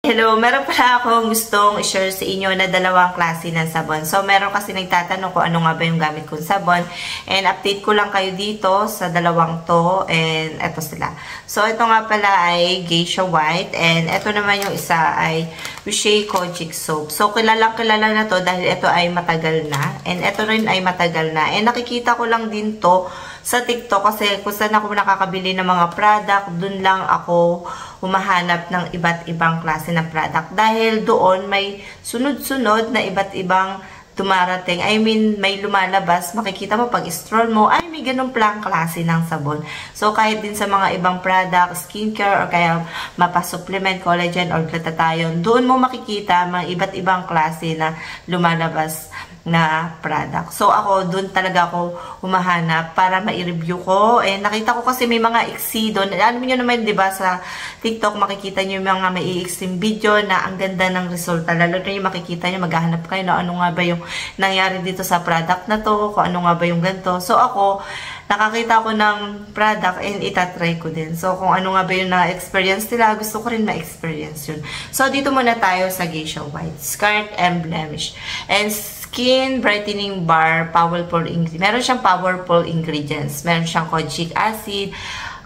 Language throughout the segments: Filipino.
Hello, meron pala akong gustong i-share sa inyo na dalawang klase ng sabon. So, meron kasi nagtatanong kung ano nga ba yung gamit kong sabon. And update ko lang kayo dito sa dalawang to. And eto sila. So, ito nga pala ay Geisha White. And eto naman yung isa ay Vichy Kojic Soap. So, kilala na to dahil ito ay matagal na. And eto rin ay matagal na. And nakikita ko lang din to sa TikTok kasi kung saan ako nakakabili ng mga product, dun lang ako humahanap ng iba't ibang klase ng product. Dahil doon may sunod-sunod na iba't ibang dumarating. I mean, may lumalabas, makikita mo pag stroll mo, ay may ganun palang klase ng sabon. So, kahit din sa mga ibang product, skincare, or kaya mapasupplement, collagen, or glutathione, doon mo makikita mga iba't ibang klase na lumalabas na product. So, ako, doon talaga ako humahanap para ma-review ko. And nakita ko kasi may mga iksi doon. Alam niyo naman, di ba, sa TikTok, makikita niyo yung mga may iksing video na ang ganda ng resulta. Lalo na yung makikita niyo, maghahanap kayo na ano nga ba yung nangyari dito sa product na to, kung ano nga ba yung ganito. So, ako, nakakita ko ng product and itatry ko din. So, kung ano nga ba yung na-experience nila, gusto ko rin ma-experience yun. So, dito muna tayo sa Geisha White. Scar and Blemish. And Skin Brightening Bar, powerful ingredients. Meron siyang powerful ingredients. Meron siyang kojic acid,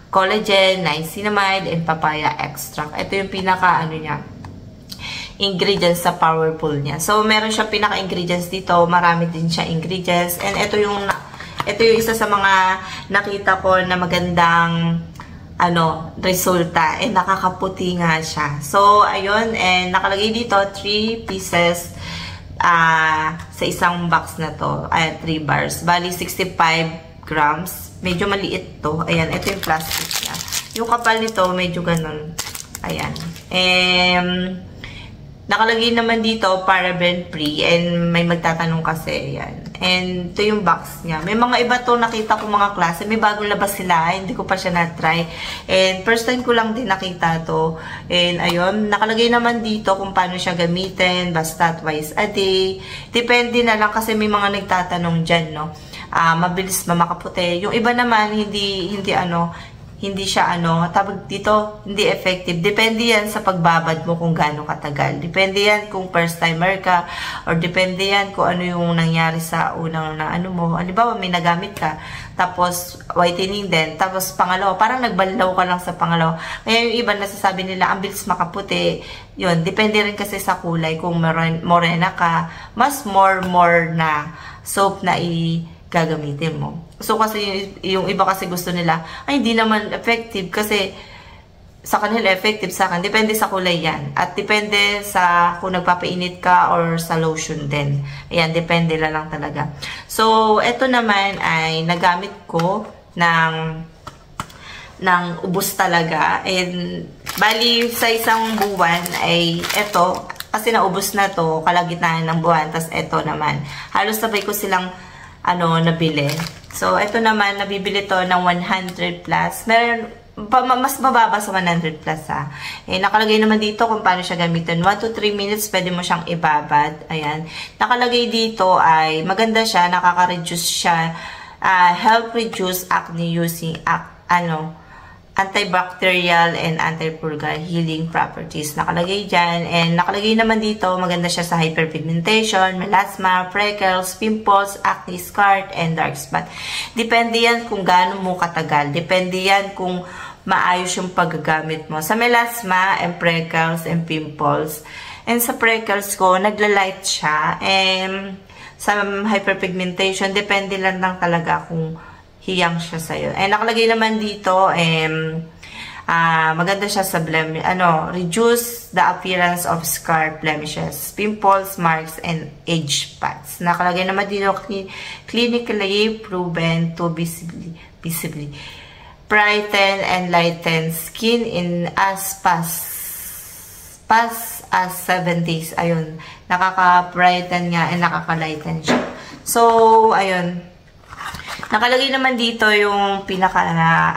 collagen, niacinamide, and papaya extract. Ito yung pinaka, niya, ingredients sa powerful niya. So, meron siyang pinaka-ingredients dito. Marami din siya ingredients. And ito yung isa sa mga nakita ko na magandang resulta. And nakakaputi nga siya. So, ayun. And nakalagay dito, 3 pieces sa isang box na to. 3 bars. Bali, 65 grams. Medyo maliit to. Ayan, ito yung plastic niya. Yung kapal nito, medyo ganun. Ayan. Nakalagay naman dito, paraben free. And may magtatanong kasi, ayan. And ito yung box niya. May mga iba to nakita ko mga klase. May bagong labas sila. Hindi ko pa siya na-try. And first time ko lang din nakita to. And ayun, nakalagay naman dito kung paano siya gamitin. Basta twice a day. Depende na lang kasi may mga nagtatanong dyan, no? Mabilis mamakaputi. Yung iba naman, hindi siya tawag dito, hindi effective. Depende yan sa pagbabad mo kung gaano katagal. Depende yan kung first timer ka, or depende yan kung ano yung nangyari sa unang mo. Halimbawa, may nagamit ka, tapos whitening din, tapos pangalawa, parang nagbalaw ka lang sa pangalawa. Kaya yung iba nasasabi nila, ang bilis makaputi. Yun, depende rin kasi sa kulay. Kung morena ka, mas more na soap na gagamitin mo. So, kasi yung iba kasi gusto nila, ay hindi naman effective kasi sa kanila effective, sa akin. Depende sa kulay yan. At depende sa kung nagpapainit ka or sa lotion din. Ayan, depende lang talaga. So, eto naman ay nagamit ko ng ubos talaga. And, bali sa isang buwan ay eto, kasi naubos na to, kalagitnaan ng buwan. Tas eto naman. Halos sabay ko silang nabili. So, ito naman, nabibili to ng 100 plus. Meron, mas mababa sa 100 plus, ha. Nakalagay naman dito kung paano siya gamitin. 1 to 3 minutes, pwede mo siyang ibabad. Ayan. Nakalagay dito ay, maganda siya, nakaka-reduce siya, help reduce acne using, antibacterial and antifungal healing properties. Nakalagay dyan. And nakalagay naman dito, maganda siya sa hyperpigmentation, melasma, freckles, pimples, acne, scar, and dark spot. Depende yan kung gaano mo katagal. Depende yan kung maayos yung paggagamit mo. Sa melasma, and freckles, and pimples. And sa freckles ko, nagla-light siya. And sa hyperpigmentation, depende lang talaga kung hiyang siya sa'yo. And nakalagay naman dito, maganda siya sa reduce the appearance of scar, blemishes, pimples, marks, and age spots. Nakalagay naman dito, clinically proven to visibly brighten and lighten skin in as fast as 7 days. Ayun, nakaka-brighten nga and nakaka-lighten siya. So, ayun. Nakalagay naman dito yung pinaka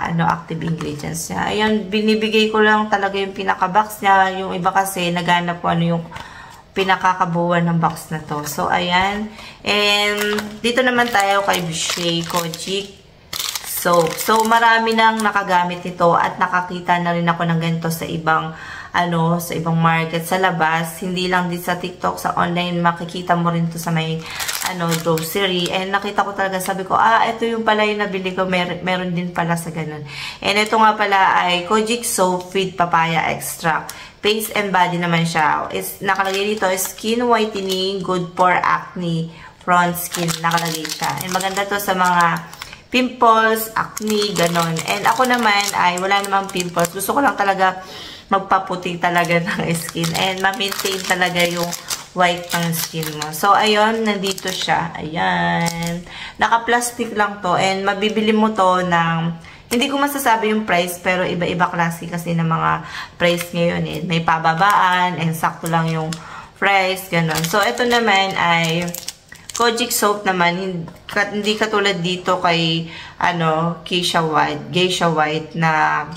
active ingredients niya. Ayan, binibigay ko lang talaga yung pinaka-box niya. Yung iba kasi naghanap ko yung pinakakabuuan ng box na to. So, ayan. And dito naman tayo kay Vichy Kojic soap. So, marami nang nakagamit ito at nakakita na rin ako ng ganito sa ibang sa ibang market sa labas. Hindi lang din sa TikTok, sa online, makikita mo rin to sa may grocery. And nakita ko talaga, sabi ko, ito yung pala yung nabili ko, meron din pala sa ganun. And ito nga pala ay Kojic Soap with Papaya Extract. Face and body naman siya. Nakalagay dito, skin whitening, good for acne, prone skin. Nakalagay siya. And maganda to sa mga pimples, acne, ganon. And ako naman ay wala namang pimples. Gusto ko lang talaga magpaputi talaga ng skin. And ma-maintain talaga yung white ng skin mo. So, ayun, nandito siya. Ayan. Naka-plastic lang to. And mabibili mo to ng, hindi ko masasabi yung price, pero iba-iba klase kasi ng mga price ngayon. May pababaan, and sakto lang yung price, ganon. So, ito naman ay Kojic Soap naman, hindi katulad dito kay, Geisha White na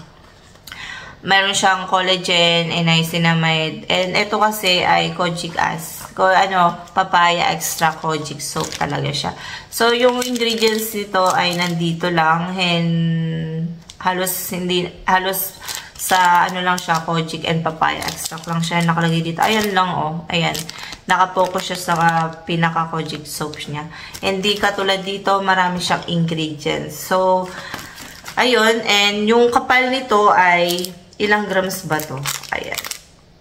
meron siyang collagen and niacinamide. And ito kasi ay Kojic Papaya Extra Kojic Soap talaga siya. So, yung ingredients nito ay nandito lang. And halos sa lang siya, Kojic and Papaya Extract lang siya nakalagay dito. Ayan lang, ayan. Nakapokus siya sa pinaka-Kojic soap niya. Hindi katulad dito, marami siyang ingredients. So, ayun. And yung kapal nito ay ilang grams ba to? Ayan.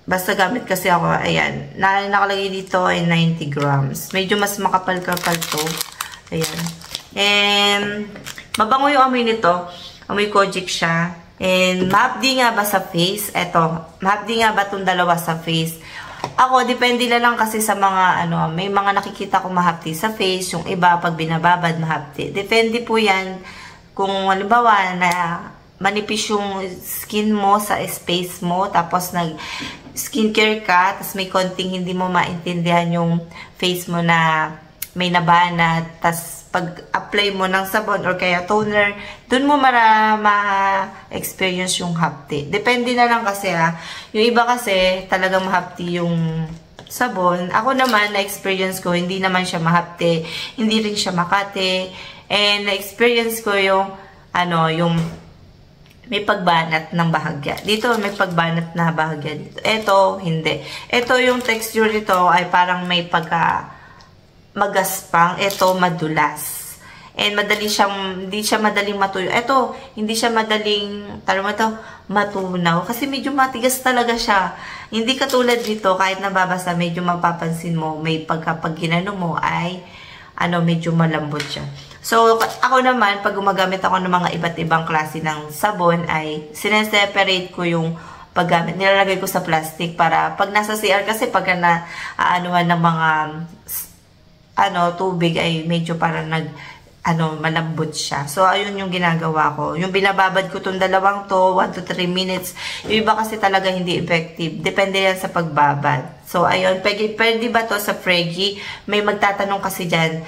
Basta gamit kasi ako, ayan. Nakalagay dito ay 90 grams. Medyo mas makapal-kapal to. Ayan. And, mabango yung amoy nito. Amoy Kojic siya. And, mahapdi nga ba sa face? Eto, mahapdi nga ba itong dalawa sa face? Ako, depende na lang kasi sa mga, may mga nakikita ko mahapdi sa face. Yung iba, pag binababad, mahapdi. Depende po yan kung, halimbawa, na manipis yung skin mo sa space mo, tapos nag-skincare ka, tapos may konting hindi mo maintindihan yung face mo na may nabanat, tapos pag-apply mo ng sabon or kaya toner, dun mo ma-experience yung hapti. Depende na lang kasi Yung iba kasi talagang mahapti yung sabon. Ako naman, na-experience ko, hindi naman siya mahapti, hindi rin siya makate. And na-experience ko yung, yung may pagbanat ng bahagya. Dito, may pagbanat na bahagya dito. Ito, hindi. Ito, yung texture nito ay parang may magaspang. Ito, madulas. And madali siyang, hindi siya madaling matuyo. Ito, hindi siya madaling, matunaw. Kasi medyo matigas talaga siya. Hindi katulad dito, kahit nababasa, medyo mapapansin mo, may pag ginano mo ay, medyo malambot siya. So, ako naman, pag gumagamit ako ng mga iba't ibang klase ng sabon, ay sineseparate ko yung paggamit. Nilalagay ko sa plastic para pag nasa CR, kasi pag na-aanuhan ng mga tubig ay medyo parang malambot siya. So, ayun yung ginagawa ko. Yung binababad ko itong dalawang to, 1 to 3 minutes. Yung iba kasi talaga hindi effective. Depende yan sa pagbabad. So, ayun. Pwede ba to sa Fregi? May magtatanong kasi dyan.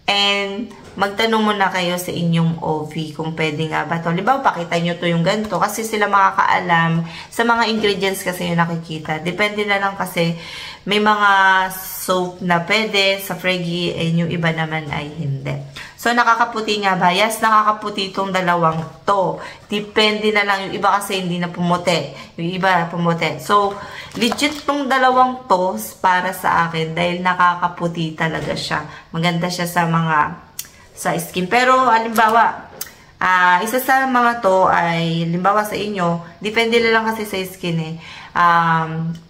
And, magtanong muna kayo sa inyong OV kung pwede nga ba to. Halimbawa, pakita nyo to yung ganito. Kasi sila makakaalam sa mga ingredients kasi yung nakikita. Depende na lang kasi may mga soap na pwede sa Fregi and yung iba naman ay hindi. So, nakakaputi nga ba? Yes, nakakaputi itong dalawang to. Depende na lang. Yung iba kasi hindi na pumuti. Yung iba pumuti. So, legit itong dalawang to para sa akin dahil nakakaputi talaga siya. Maganda siya sa skin. Pero, halimbawa, isa sa mga to ay, halimbawa sa inyo, depende na lang kasi sa skin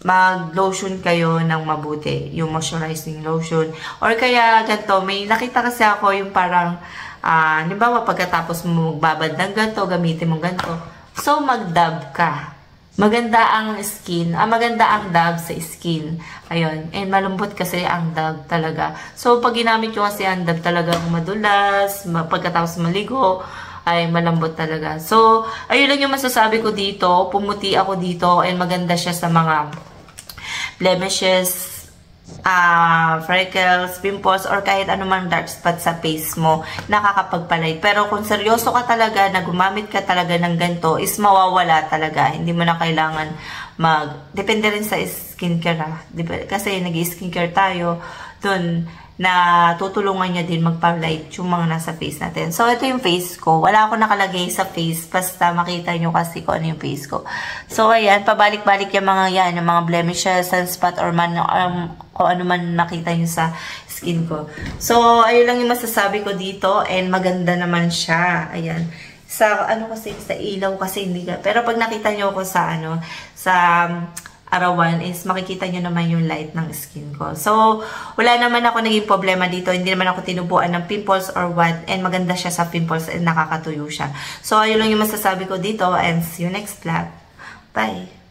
mag-lotion kayo ng mabuti, yung moisturizing lotion. Or kaya ganito, may nakita kasi ako yung parang, halimbawa pagkatapos mo magbabad ng ganito, gamitin mo ganito. So, mag-dab ka. Maganda ang skin, maganda ang dab sa skin. Ayun, and malambot kasi ang dab talaga. So, pag ginamit ko kasi ang dab talaga madulas, pagkatapos maligo, ay malambot talaga. So, ayun lang yung masasabi ko dito. Pumuti ako dito and maganda siya sa mga blemishes, freckles, pimples, or kahit anumang dark spot sa face mo, nakakapagpalight. Pero kung seryoso ka talaga, na gumamit ka talaga ng ganito, is mawawala talaga. Hindi mo na kailangan depende rin sa skincare Kasi nag-skincare tayo, dun, na tutulungan niya din magpa-light yung mga nasa face natin. So, ito yung face ko. Wala ako nakalagay sa face. Basta makita nyo kasi kung ano yung face ko. So, ayan. Pabalik-balik yung mga yan. Yung mga blemishes, sunspot, or man, kung ano man makita nyo sa skin ko. So, ayun lang yung masasabi ko dito. And maganda naman siya. Ayan. Sa, kasi, sa ilaw kasi hindi ka. Pero pag nakita nyo ako sa, sa arawan is makikita nyo naman yung light ng skin ko. So, wala naman ako naging problema dito. Hindi naman ako tinubuan ng pimples or what. And maganda siya sa pimples and nakakatuyo siya. So, ayun lang yung masasabi ko dito and see you next vlog. Bye!